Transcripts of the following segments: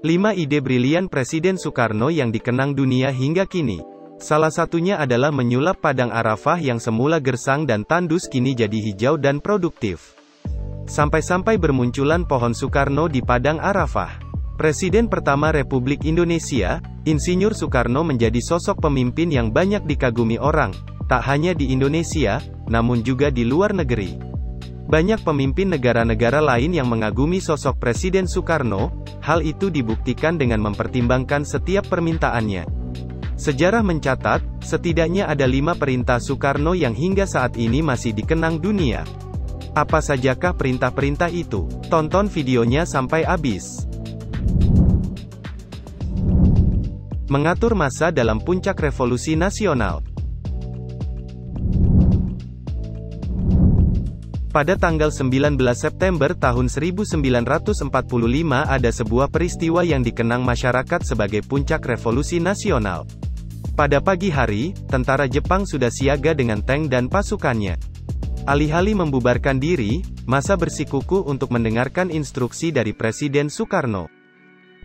5 ide brilian Presiden Soekarno yang dikenang dunia hingga kini. Salah satunya adalah menyulap Padang Arafah yang semula gersang dan tandus kini jadi hijau dan produktif. Sampai-sampai bermunculan pohon Soekarno di Padang Arafah. Presiden pertama Republik Indonesia, Insinyur Soekarno menjadi sosok pemimpin yang banyak dikagumi orang, tak hanya di Indonesia, namun juga di luar negeri. Banyak pemimpin negara-negara lain yang mengagumi sosok Presiden Soekarno, hal itu dibuktikan dengan mempertimbangkan setiap permintaannya. Sejarah mencatat, setidaknya ada 5 perintah Soekarno yang hingga saat ini masih dikenang dunia. Apa sajakah perintah-perintah itu? Tonton videonya sampai habis. Mengatur massa dalam puncak revolusi nasional. Pada tanggal 19 September tahun 1945 ada sebuah peristiwa yang dikenang masyarakat sebagai puncak revolusi nasional. Pada pagi hari, tentara Jepang sudah siaga dengan tank dan pasukannya. Alih-alih membubarkan diri, massa bersikukuh untuk mendengarkan instruksi dari Presiden Soekarno.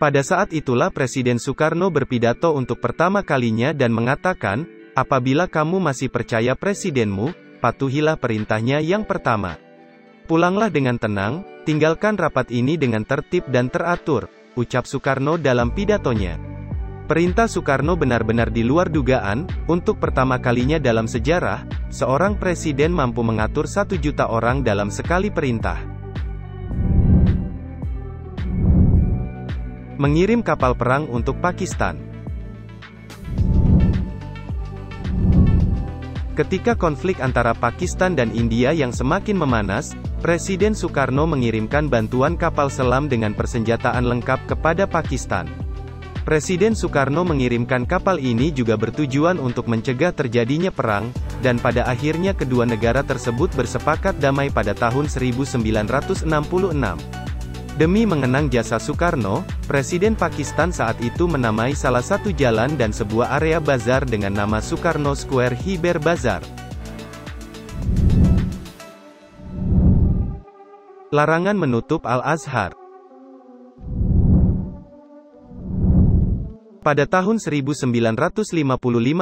Pada saat itulah Presiden Soekarno berpidato untuk pertama kalinya dan mengatakan, apabila kamu masih percaya presidenmu, patuhilah perintahnya yang pertama. Pulanglah dengan tenang, tinggalkan rapat ini dengan tertib dan teratur, ucap Soekarno dalam pidatonya. Perintah Soekarno benar-benar di luar dugaan, untuk pertama kalinya dalam sejarah, seorang presiden mampu mengatur 1 juta orang dalam sekali perintah. Mengirim kapal perang untuk Pakistan. Ketika konflik antara Pakistan dan India yang semakin memanas, Presiden Soekarno mengirimkan bantuan kapal selam dengan persenjataan lengkap kepada Pakistan. Presiden Soekarno mengirimkan kapal ini juga bertujuan untuk mencegah terjadinya perang, dan pada akhirnya kedua negara tersebut bersepakat damai pada tahun 1966. Demi mengenang jasa Soekarno, Presiden Pakistan saat itu menamai salah satu jalan dan sebuah area bazar dengan nama Soekarno Square Hiber Bazar. Larangan menutup Al-Azhar. Pada tahun 1955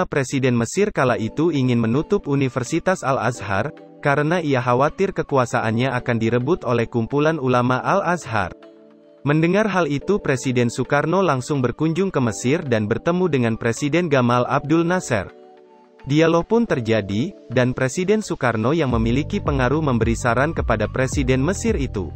Presiden Mesir kala itu ingin menutup Universitas Al-Azhar, karena ia khawatir kekuasaannya akan direbut oleh kumpulan ulama Al-Azhar. Mendengar hal itu Presiden Soekarno langsung berkunjung ke Mesir dan bertemu dengan Presiden Gamal Abdul Nasser. Dialog pun terjadi, dan Presiden Soekarno yang memiliki pengaruh memberi saran kepada Presiden Mesir itu.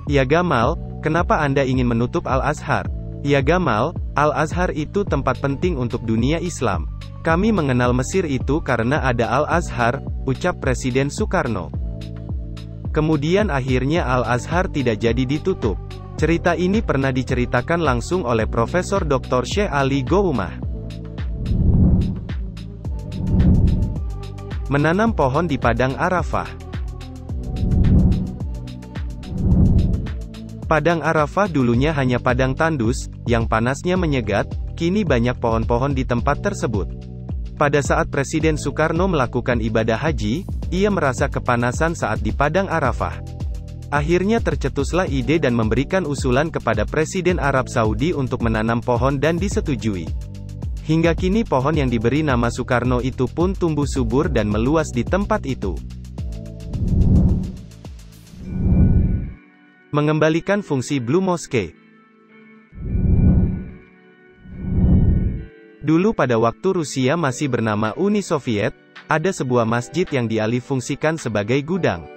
Ya Gamal, kenapa Anda ingin menutup Al-Azhar? Ya Gamal, Al-Azhar itu tempat penting untuk dunia Islam. Kami mengenal Mesir itu karena ada Al-Azhar, ucap Presiden Soekarno. Kemudian akhirnya Al-Azhar tidak jadi ditutup. Cerita ini pernah diceritakan langsung oleh Profesor Dr. Syekh Ali Goumah. Menanam pohon di Padang Arafah. Padang Arafah dulunya hanya padang tandus, yang panasnya menyegat, kini banyak pohon-pohon di tempat tersebut. Pada saat Presiden Soekarno melakukan ibadah haji, ia merasa kepanasan saat di Padang Arafah. Akhirnya tercetuslah ide dan memberikan usulan kepada Presiden Arab Saudi untuk menanam pohon dan disetujui. Hingga kini pohon yang diberi nama Soekarno itu pun tumbuh subur dan meluas di tempat itu. Mengembalikan fungsi Blue Mosque. Dulu pada waktu Rusia masih bernama Uni Soviet, ada sebuah masjid yang dialihfungsikan sebagai gudang.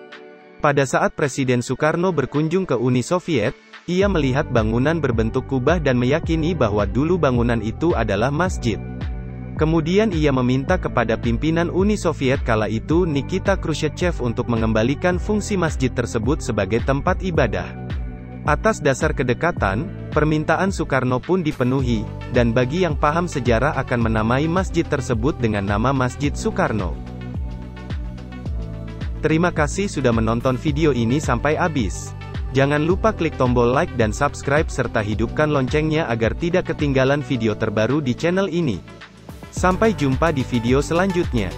Pada saat Presiden Soekarno berkunjung ke Uni Soviet, ia melihat bangunan berbentuk kubah dan meyakini bahwa dulu bangunan itu adalah masjid. Kemudian ia meminta kepada pimpinan Uni Soviet kala itu Nikita Khrushchev untuk mengembalikan fungsi masjid tersebut sebagai tempat ibadah. Atas dasar kedekatan, permintaan Soekarno pun dipenuhi, dan bagi yang paham sejarah akan menamai masjid tersebut dengan nama Masjid Soekarno. Terima kasih sudah menonton video ini sampai habis. Jangan lupa klik tombol like dan subscribe serta hidupkan loncengnya agar tidak ketinggalan video terbaru di channel ini. Sampai jumpa di video selanjutnya.